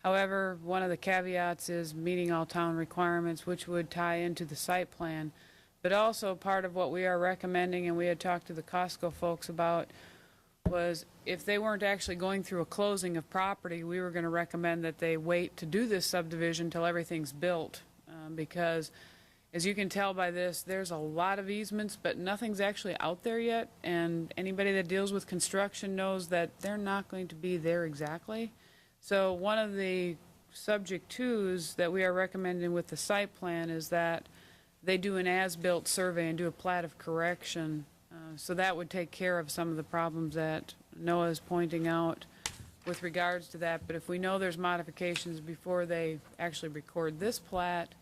However, one of the caveats is meeting all town requirements, which would tie into the site plan. But also part of what we are recommending, and we had talked to the Costco folks about, was if they weren't actually going through a closing of property, we were going to recommend that they wait to do this subdivision till everything's built. Because as you can tell by this, there's a lot of easements, but nothing's actually out there yet. And anybody that deals with construction knows that they're not going to be there exactly. So one of the subject twos that we are recommending with the site plan is that they do an as-built survey and do a plat of correction. So that would take care of some of the problems that Noah is pointing out with regards to that. But if we know there's modifications before they actually record this plat,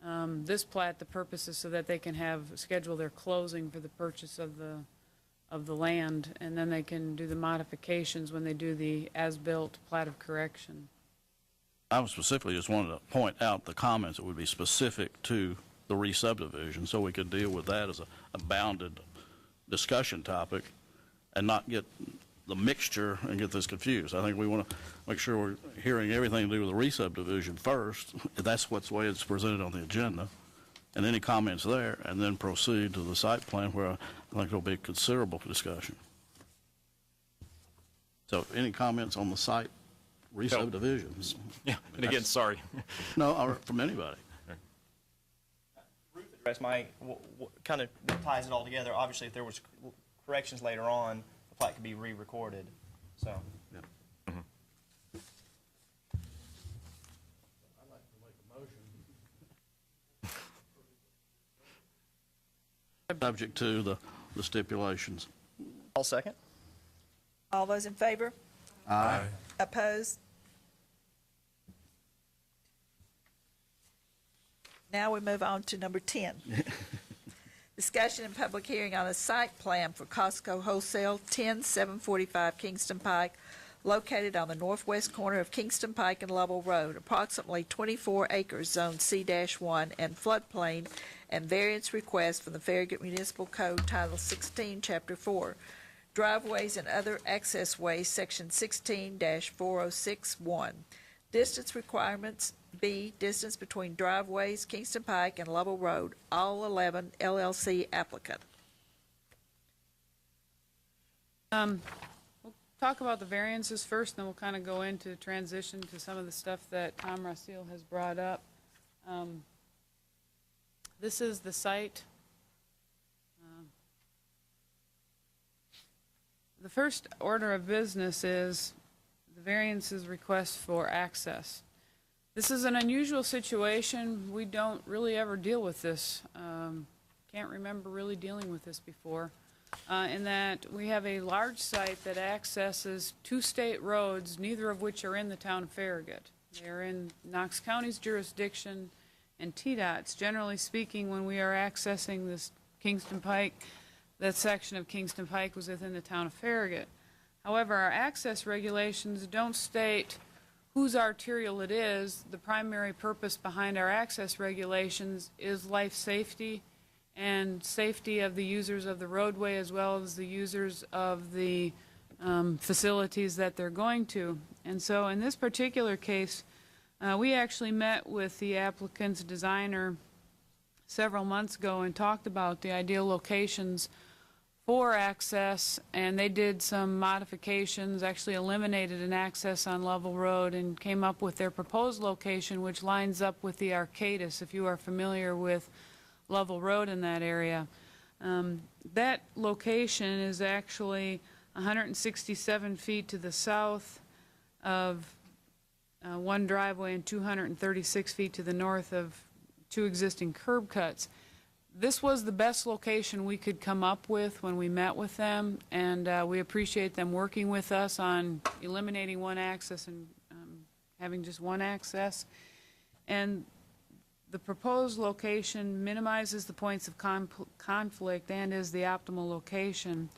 the purpose is so that they can schedule their closing for the purchase of the land, and then they can do the modifications when they do the as-built plat of correction. I specifically just wanted to point out the comments that would be specific to the re-subdivision, so we could deal with that as a bounded discussion topic and not get the mixture and get this confused. I think we want to make sure we're hearing everything to do with the re-subdivision first. That's what's the way it's presented on the agenda, and any comments there, and then proceed to the site plan, where I think there'll be considerable discussion. So any comments on the site re-subdivisions? Yeah, and again, sorry. No, from anybody. Ruth addressed my, kind of ties it all together. Obviously, if there was corrections later on, the plat could be re-recorded, so. Yeah. Mm-hmm. I'd like to make a motion. Subject to the stipulations. I'll second. All those in favor? Aye. Opposed? Now we move on to number 10. Discussion and public hearing on a site plan for Costco Wholesale, 10745 Kingston Pike, located on the northwest corner of Kingston Pike and Lovell Road, approximately 24 acres, zone C-1, and floodplain, and variance request from the Farragut Municipal Code, Title 16, Chapter 4, driveways and other access ways, Section 16-4061. Distance requirements: B, distance between driveways, Kingston Pike and Lovell Road, all 11 LLC applicant. We'll talk about the variances first, then we'll kind of go into transition to some of the stuff that Tom Rossile has brought up. This is the site. The first order of business is the variances request for access. This is an unusual situation. We don't really ever deal with this. Can't remember really dealing with this before. In that we have a large site that accesses two state roads, neither of which are in the town of Farragut. They are in Knox County's jurisdiction and TDOT's. Generally speaking, when we are accessing this Kingston Pike, that section of Kingston Pike was within the town of Farragut. However, our access regulations don't state whose arterial it is. The primary purpose behind our access regulations is life safety and safety of the users of the roadway, as well as the users of the facilities that they're going to. And so in this particular case, we actually met with the applicant's designer several months ago and talked about the ideal locations for access, and they did some modifications, actually eliminated an access on Lovell Road and came up with their proposed location, which lines up with the Arcadis, if you are familiar with Lovell Road in that area. That location is actually 167 feet to the south of one driveway and 236 feet to the north of two existing curb cuts. This was the best location we could come up with when we met with them, and we appreciate them working with us on eliminating one access and having just one access. And the proposed location minimizes the points of conflict and is the optimal location.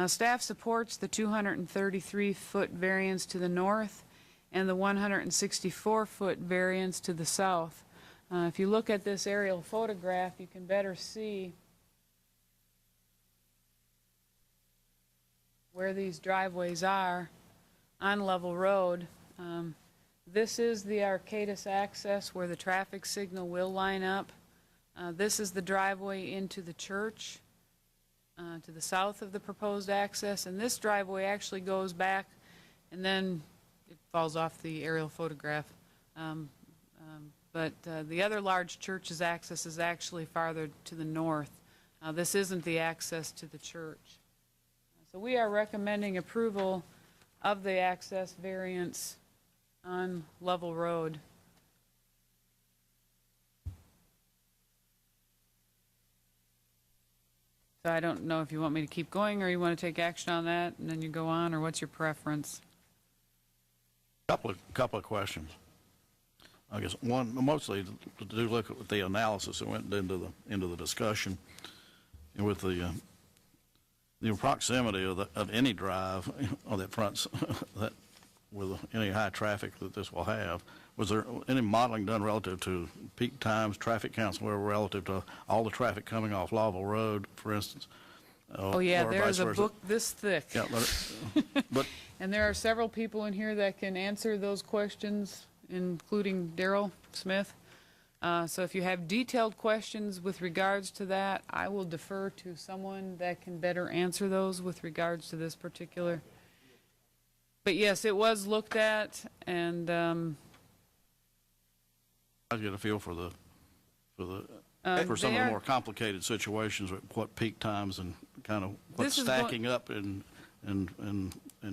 Staff supports the 233-foot variance to the north and the 164-foot variance to the south. If you look at this aerial photograph, you can better see where these driveways are on Lovell Road. This is the Arcadis access where the traffic signal will line up. This is the driveway into the church to the south of the proposed access, and this driveway actually goes back, and then it falls off the aerial photograph. But the other large church's access is actually farther to the north. This isn't the access to the church. So we are recommending approval of the access variance on Level Road. So I don't know if you want me to keep going, or you want to take action on that, and then you go on, or what's your preference? Couple of questions. I guess one, mostly to do look at the analysis that went into the discussion, and with the proximity of any drive on that front that with any high traffic that this will have. Was there any modeling done relative to peak times, traffic counts, where relative to all the traffic coming off Lawville Road, for instance? Oh, yeah, or there's vice a versa? book this thick. Yeah, but And there are several people in here that can answer those questions, including Daryl Smith. So if you have detailed questions with regards to that, I will defer to someone that can better answer those with regards to this particular. But yes, it was looked at, and I get a feel for some they of the are- more complicated situations, with what peak times and kind of what's This is stacking up in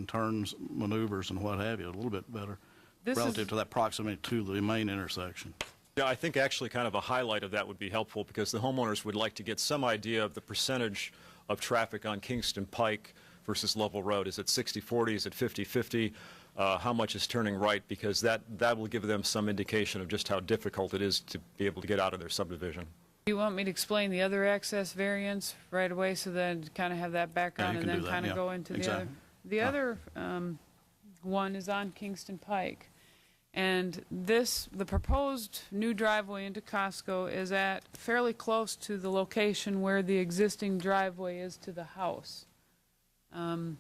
turns, maneuvers, and what have you, a little bit better This relative is- to that proximity to the main intersection. Yeah, I think actually kind of a highlight of that would be helpful, because the homeowners would like to get some idea of the percentage of traffic on Kingston Pike versus Level Road. Is it 60-40? Is it 50-50? How much is turning right? Because that will give them some indication of just how difficult it is to be able to get out of their subdivision. Do you want me to explain the other access variance right away, so then kind of have that background you and can then do that, kind of yeah, go into the exactly. other? The other one is on Kingston Pike. And the proposed new driveway into Costco is at fairly close to the location where the existing driveway is to the house. And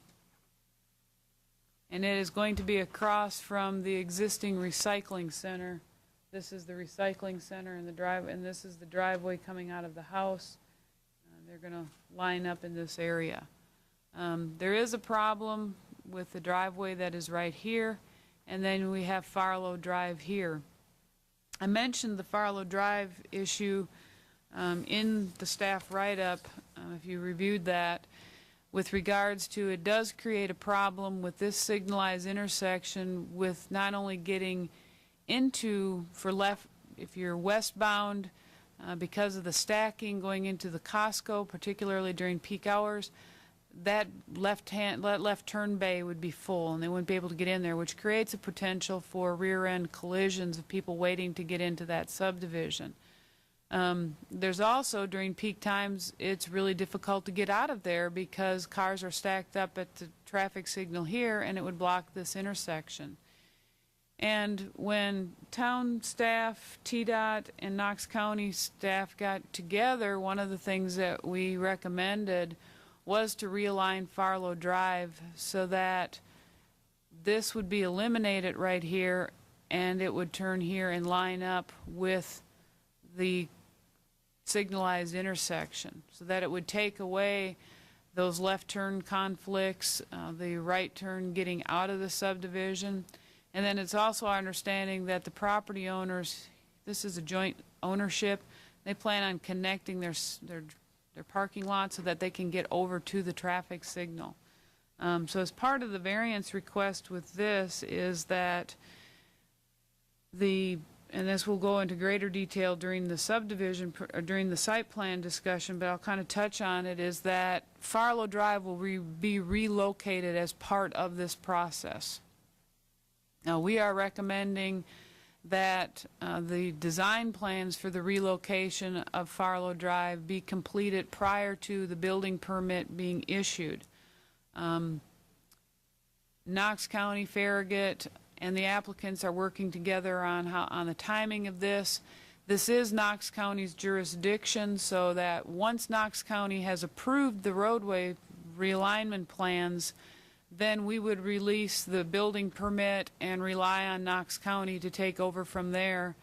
it is going to be across from the existing recycling center. This is the recycling center and this is the driveway coming out of the house. They're going to line up in this area. There is a problem with the driveway that is right here, and then we have Farlow Drive here. I mentioned the Farlow Drive issue in the staff write-up, if you reviewed that, with regards to it does create a problem with this signalized intersection with not only getting into, if you're westbound, because of the stacking going into the Costco, particularly during peak hours, that left turn bay would be full and they wouldn't be able to get in there, which creates a potential for rear-end collisions of people waiting to get into that subdivision. There's also, during peak times, it's really difficult to get out of there because cars are stacked up at the traffic signal here and it would block this intersection. And when town staff, TDOT, and Knox County staff got together, one of the things that we recommended was to realign Farlow Drive so that this would be eliminated right here and it would turn here and line up with the signalized intersection, so that it would take away those left turn conflicts, the right turn getting out of the subdivision. And then it's also our understanding that the property owners, this is a joint ownership, they plan on connecting their parking lot so that they can get over to the traffic signal. So as part of the variance request with this is that and this will go into greater detail during the subdivision, or during the site plan discussion, but I'll kind of touch on it, is that Farlow Drive will be relocated as part of this process. Now, we are recommending that the design plans for the relocation of Farlow Drive be completed prior to the building permit being issued. Knox County, Farragut, and the applicants are working together on the timing of this. This is Knox County's jurisdiction, so that once Knox County has approved the roadway realignment plans, then we would release the building permit and rely on Knox County to take over from there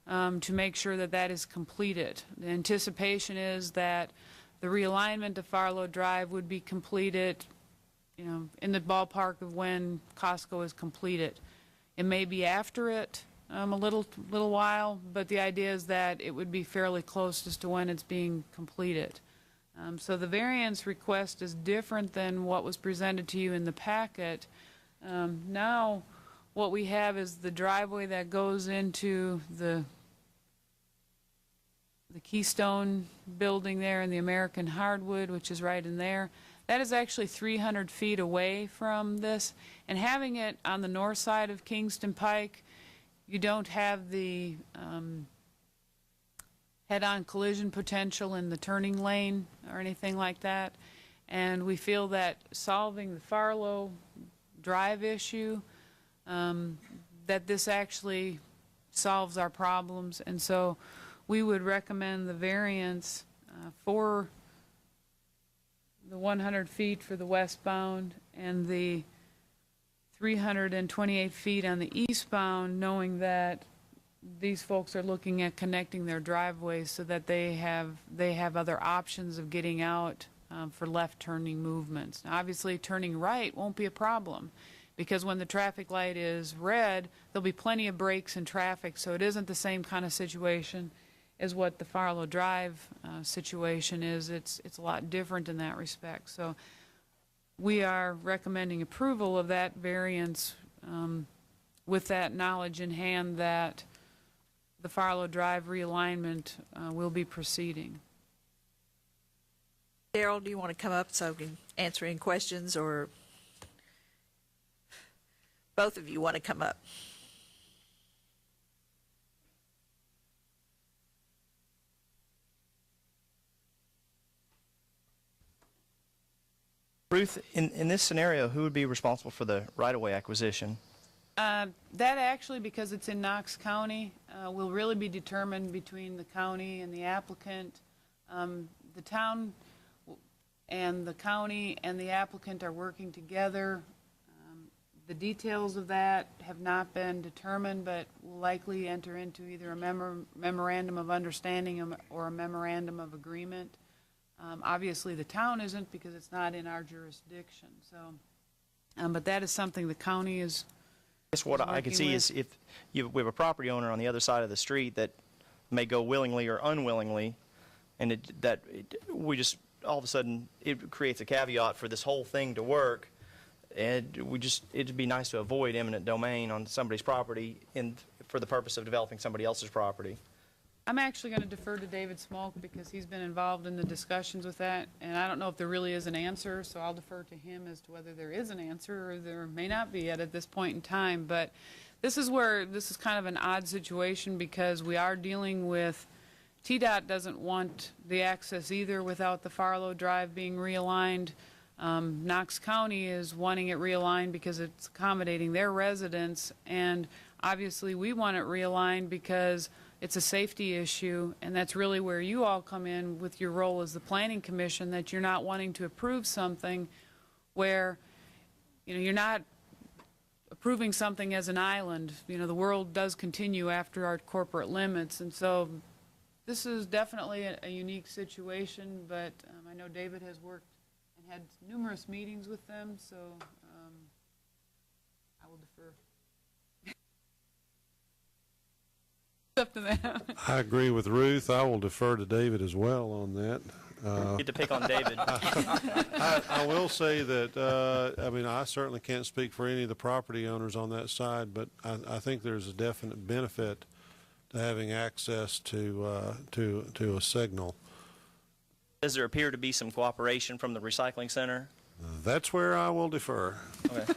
to make sure that that is completed. The anticipation is that the realignment of Farlow Drive would be completed, you know, in the ballpark of when Costco is completed. It may be after it a little while, but the idea is that it would be fairly close as to when it's being completed. So the variance request is different than what was presented to you in the packet. Now, what we have is the driveway that goes into the Keystone building there and the American Hardwood, which is right in there. That is actually 300 feet away from this. And having it on the north side of Kingston Pike, you don't have the head-on collision potential in the turning lane or anything like that. And we feel that solving the Farlow Drive issue, that this actually solves our problems. And so we would recommend the variance for the 100 feet for the westbound and the 328 feet on the eastbound, knowing that these folks are looking at connecting their driveways so that they have other options of getting out for left turning movements. Now, obviously, turning right won't be a problem because when the traffic light is red, there'll be plenty of brakes and traffic, so it isn't the same kind of situation as what the Farlow Drive situation is. It's a lot different in that respect. So we are recommending approval of that variance with that knowledge in hand that the Farlow Drive realignment will be proceeding. Daryl, do you want to come up so we can answer any questions, or both of you want to come up? Ruth, in this scenario, who would be responsible for the right-of-way acquisition? That actually, because it's in Knox County, will really be determined between the county and the applicant. The town and the county and the applicant are working together. The details of that have not been determined, but will likely enter into either a memorandum of understanding or a memorandum of agreement. Obviously, the town isn't because it's not in our jurisdiction. So, but that is something the county is. I guess what I could see is if we have a property owner on the other side of the street that may go willingly or unwillingly, and we just all of a sudden it creates a caveat for this whole thing to work, and it'd be nice to avoid eminent domain on somebody's property for the purpose of developing somebody else's property. I'm actually going to defer to David Smolk because he's been involved in the discussions with that, and I don't know if there really is an answer, so I'll defer to him as to whether there is an answer or there may not be yet at this point in time. But this is kind of an odd situation because we are dealing with, TDOT doesn't want the access either without the Farlow Drive being realigned. Knox County is wanting it realigned because it's accommodating their residents, and obviously we want it realigned because it's a safety issue, and that's really where you all come in with your role as the Planning Commission, that you're not wanting to approve something where, you know, you're not approving something as an island. You know, the world does continue after our corporate limits, and so this is definitely a unique situation, but I know David has worked and had numerous meetings with them, so I will defer. Up to them. I agree with Ruth. I will defer to David as well on that. Get to pick on David. I will say that, I mean, I certainly can't speak for any of the property owners on that side, but I think there's a definite benefit to having access to a signal. Does there appear to be some cooperation from the recycling center? That's where I will defer. Okay.